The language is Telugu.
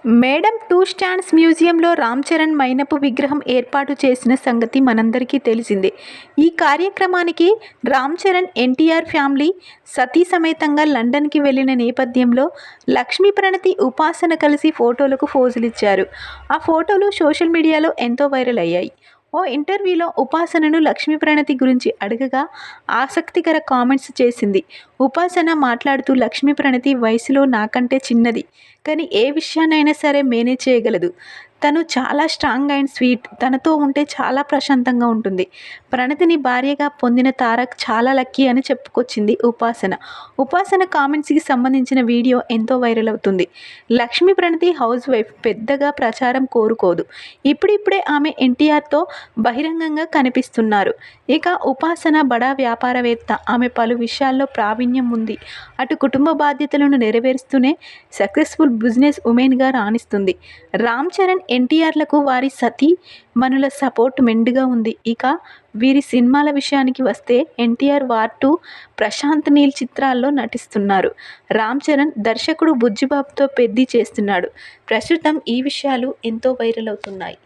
మేడం టూ స్టాండ్స్ మ్యూజియంలో రామ్ చరణ్ మైనపు విగ్రహం ఏర్పాటు చేసిన సంగతి మనందరికీ తెలిసిందే. ఈ కార్యక్రమానికి రామ్ చరణ్, ఎన్టీఆర్ ఫ్యామిలీ సతీ సమేతంగా లండన్కి వెళ్లిన నేపథ్యంలో లక్ష్మీ ప్రణతి, ఉపాసన కలిసి ఫోటోలకు ఫోజులిచ్చారు. ఆ ఫోటోలు సోషల్ మీడియాలో ఎంతో వైరల్ అయ్యాయి. ఓ ఇంటర్వ్యూలో ఉపాసనను లక్ష్మీ ప్రణతి గురించి అడగగా ఆసక్తికర కామెంట్స్ చేసింది. ఉపాసన మాట్లాడుతూ, లక్ష్మీ ప్రణతి వయసులో నాకంటే చిన్నది, కానీ ఏ విషయాన్నైనా సరే మేనేజ్ చేయగలదు. తను చాలా స్ట్రాంగ్ అండ్ స్వీట్. తనతో ఉంటే చాలా ప్రశాంతంగా ఉంటుంది. ప్రణతిని భార్యగా పొందిన తారక్ చాలా లక్కీ అని చెప్పుకొచ్చింది ఉపాసన. ఉపాసన కామెంట్స్కి సంబంధించిన వీడియో ఎంతో వైరల్ అవుతుంది. లక్ష్మీ ప్రణతి హౌస్ వైఫ్, పెద్దగా ప్రచారం కోరుకోదు. ఇప్పుడిప్పుడే ఆమె ఎన్టీఆర్తో బహిరంగంగా కనిపిస్తున్నారు. ఇక ఉపాసన బడా వ్యాపారవేత్త. ఆమె పలు విషయాల్లో ప్రావీణ్యం ఉంది. అటు కుటుంబ బాధ్యతలను నెరవేరుస్తూనే సక్సెస్ఫుల్ బిజినెస్ ఉమెన్గా రాణిస్తుంది. రామ్ చరణ్, ఎన్టీఆర్లకు వారి సతీ మణుల సపోర్ట్ మెండుగా ఉంది. ఇక వీరి సినిమాల విషయానికి వస్తే ఎన్టీఆర్ వార్ 2, ప్రశాంత్ నీల్ చిత్రాల్లో నటిస్తున్నారు. రామ్ చరణ్ దర్శకుడు బుచ్చిబాబుతో పెద్ది చేస్తున్నాడు. ప్రస్తుతం ఈ విషయాలు ఎంతో వైరల్ అవుతున్నాయి.